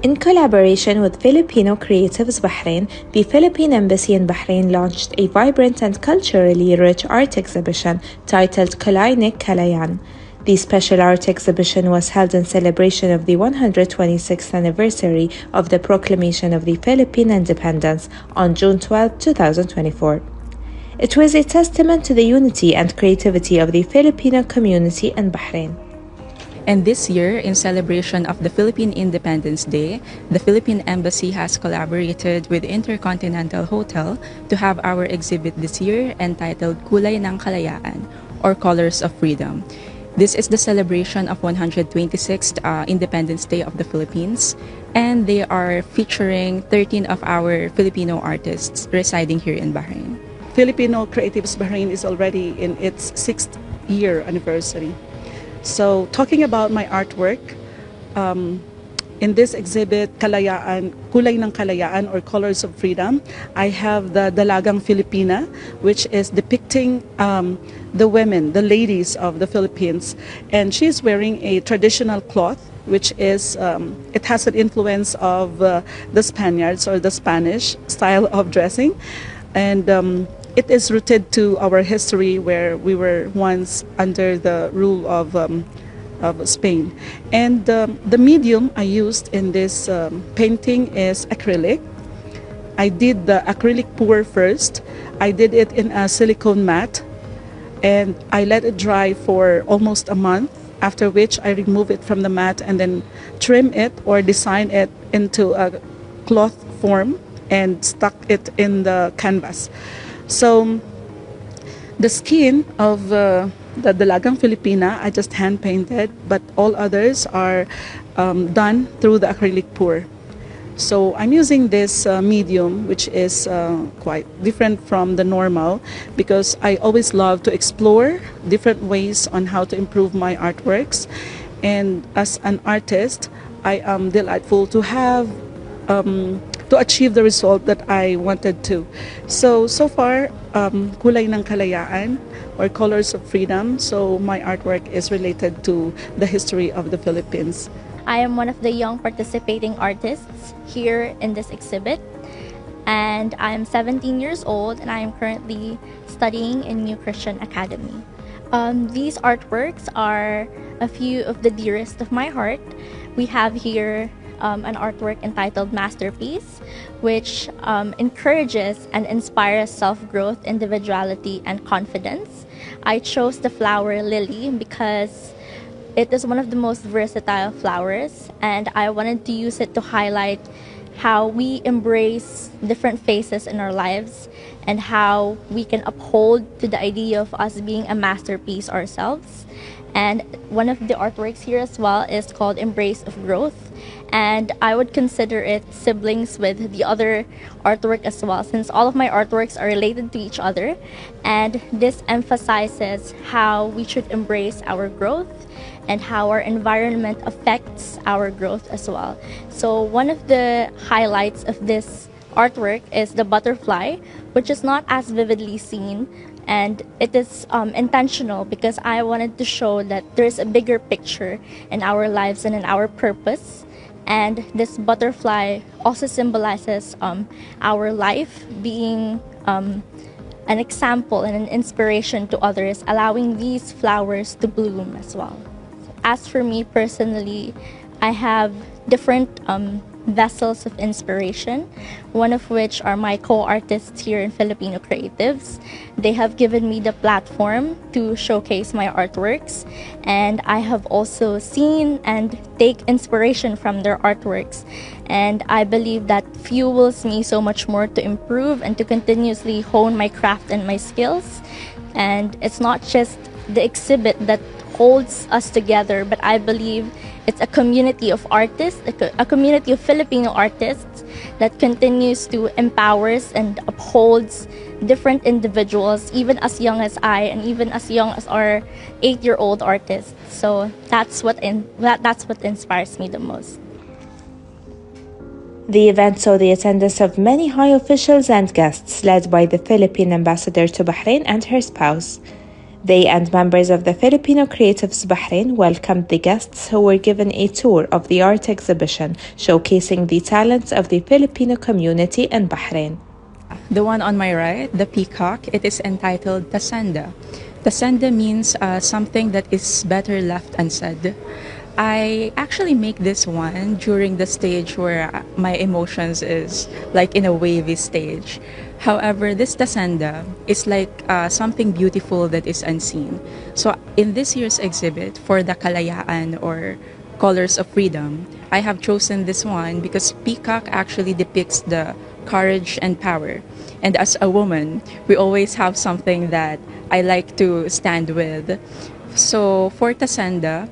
In collaboration with Filipino Creatives Bahrain, the Philippine Embassy in Bahrain launched a vibrant and culturally rich art exhibition titled Kulay ng Kalayan. The special art exhibition was held in celebration of the 126th anniversary of the proclamation of the Philippine independence on June 12, 2024. It was a testament to the unity and creativity of the Filipino community in Bahrain. And this year, in celebration of the Philippine Independence Day, the Philippine Embassy has collaborated with Intercontinental Hotel to have our exhibit this year entitled Kulay ng Kalayaan, or Colors of Freedom. This is the celebration of 126th Independence Day of the Philippines, and they are featuring 13 of our Filipino artists residing here in Bahrain. Filipino Creatives Bahrain is already in its 6th year anniversary. So talking about my artwork, in this exhibit, Kalayaan, Kulay ng Kalayaan or Colors of Freedom, I have the Dalagang Filipina, which is depicting the women, the ladies of the Philippines. And she's wearing a traditional cloth, which is, it has an influence of the Spaniards or the Spanish style of dressing. And it is rooted to our history where we were once under the rule of Spain. And the medium I used in this painting is acrylic. I did the acrylic pour first. I did it in a silicone mat and I let it dry for almost a month, after which I remove it from the mat and then trim it or design it into a cloth form and stuck it in the canvas. So the skin of the Dalagang Filipina, I just hand painted, but all others are done through the acrylic pour. So I'm using this medium, which is quite different from the normal, because I always love to explore different ways on how to improve my artworks. And as an artist, I am delightful to have to achieve the result that I wanted to. So far, Kulay ng Kalayaan or Colors of Freedom. So my artwork is related to the history of the Philippines. I am one of the young participating artists here in this exhibit, and I am 17 years old and I am currently studying in New Christian Academy. These artworks are a few of the dearest of my heart. We have here an artwork entitled Masterpiece, which encourages and inspires self-growth, individuality, and confidence. I chose the flower lily because it is one of the most versatile flowers, and I wanted to use it to highlight how we embrace different phases in our lives and how we can uphold to the idea of us being a masterpiece ourselves. And one of the artworks here as well is called Embrace of Growth, and I would consider it siblings with the other artwork as well, since all of my artworks are related to each other, and this emphasizes how we should embrace our growth and how our environment affects our growth as well. So one of the highlights of this artwork is the butterfly, which is not as vividly seen, and it is intentional because I wanted to show that there's a bigger picture in our lives and in our purpose. And this butterfly also symbolizes our life being an example and an inspiration to others, allowing these flowers to bloom as well. As for me personally, I have different vessels of inspiration, one of which are my co-artists here in Filipino Creatives. They have given me the platform to showcase my artworks, and I have also seen and take inspiration from their artworks, and I believe that fuels me so much more to improve and to continuously hone my craft and my skills. And it's not just the exhibit that holds us together, but I believe it's a community of artists, a community of Filipino artists that continues to empowers and upholds different individuals, even as young as I and even as young as our 8-year-old artists. So that's what inspires me the most. The event saw the attendance of many high officials and guests, led by the Philippine ambassador to Bahrain and her spouse. They and members of the Filipino Creatives Bahrain welcomed the guests who were given a tour of the art exhibition, showcasing the talents of the Filipino community in Bahrain. The one on my right, the peacock, it is entitled Tasanda. Tasanda means something that is better left unsaid. I actually make this one during the stage where my emotions is like in a wavy stage. However, this Tasanda is like something beautiful that is unseen. So in this year's exhibit for the Kalayaan or Colors of Freedom, I have chosen this one because peacock actually depicts the courage and power. And as a woman, we always have something that I like to stand with. So for Tasanda,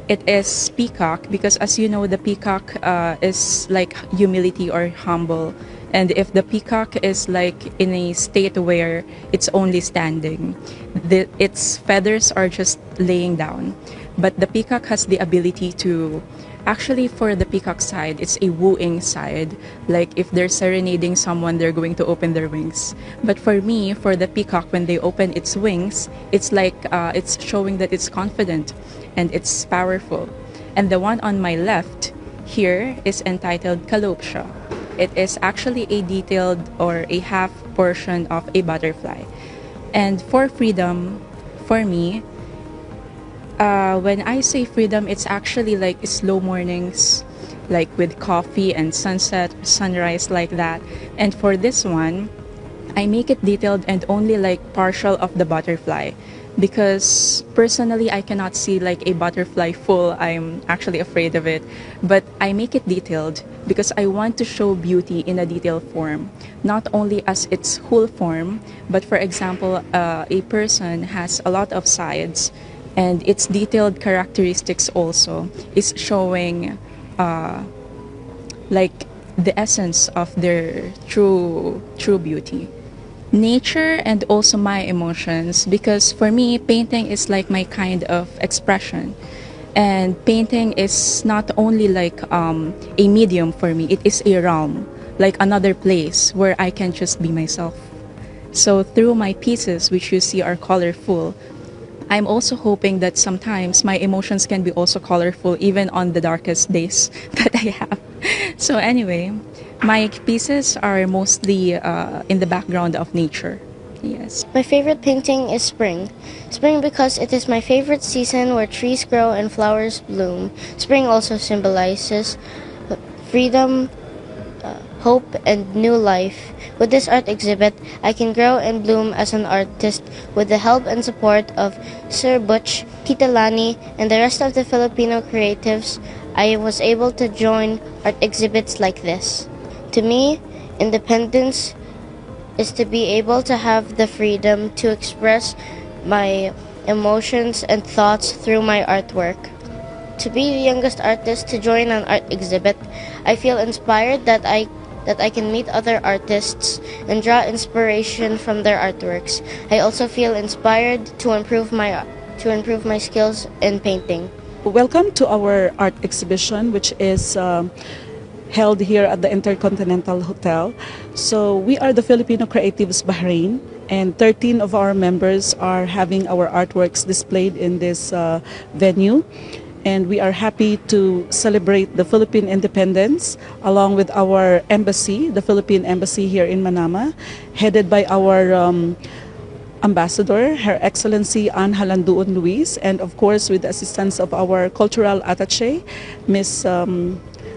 it is peacock because, as you know, the peacock is like humility or humble. And if the peacock is like in a state where it's only standing, its feathers are just laying down. But the peacock has the ability to, actually for the peacock side, it's a wooing side. Like if they're serenading someone, they're going to open their wings. But for me, for the peacock, when they open its wings, it's like it's showing that it's confident and it's powerful. And the one on my left here is entitled Kalopsha. It is actually a detailed or a half portion of a butterfly. And for freedom, for me, when I say freedom, it's actually like slow mornings, like with coffee and sunset, sunrise like that. And for this one, I make it detailed and only like partial of the butterfly. Because personally, I cannot see like a butterfly full. I'm actually afraid of it. But I make it detailed because I want to show beauty in a detailed form. Not only as its whole form, but for example, a person has a lot of sides. And its detailed characteristics also is showing like the essence of their true beauty. Nature and also my emotions, because for me painting is like my kind of expression, and painting is not only like a medium for me, it is a realm, like another place where I can just be myself. So through my pieces, which you see are colorful, I'm also hoping that sometimes my emotions can be also colorful even on the darkest days that I have. So anyway, my pieces are mostly in the background of nature. Yes. My favorite painting is spring. Spring because it is my favorite season where trees grow and flowers bloom. Spring also symbolizes freedom, hope, and new life. With this art exhibit, I can grow and bloom as an artist with the help and support of Sir Butch, Tita Lani, and the rest of the Filipino creatives. I was able to join art exhibits like this. To me, independence is to be able to have the freedom to express my emotions and thoughts through my artwork. To be the youngest artist to join an art exhibit, I feel inspired that I can meet other artists and draw inspiration from their artworks. I also feel inspired to improve my skills in painting. Welcome to our art exhibition, which is held here at the Intercontinental Hotel. So we are the Filipino Creatives Bahrain, and 13 of our members are having our artworks displayed in this venue. And we are happy to celebrate the Philippine independence along with our embassy, the Philippine Embassy here in Manama, headed by our ambassador, Her Excellency Anne Halanduon Luis, and of course with the assistance of our cultural attaché, Miss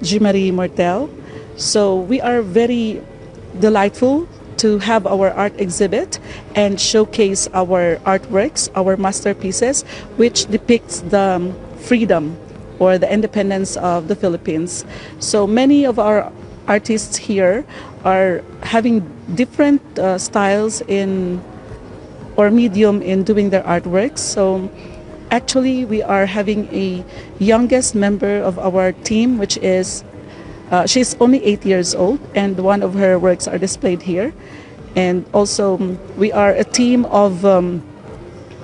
G. Marie Mortel. So we are very delightful to have our art exhibit and showcase our artworks, our masterpieces, which depicts the freedom or the independence of the Philippines. So many of our artists here are having different styles in or medium in doing their artworks. So actually we are having a youngest member of our team, which is she's only 8 years old, and one of her works are displayed here. And also we are a team of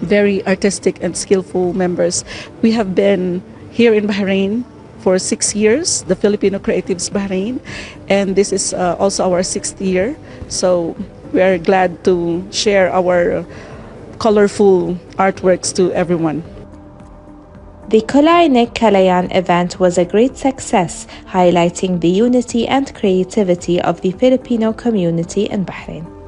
very artistic and skillful members. We have been here in Bahrain for 6 years, the Filipino Creatives Bahrain, and this is also our 6th year. So we are glad to share our colorful artworks to everyone. The Kulainik Kalayan event was a great success, highlighting the unity and creativity of the Filipino community in Bahrain.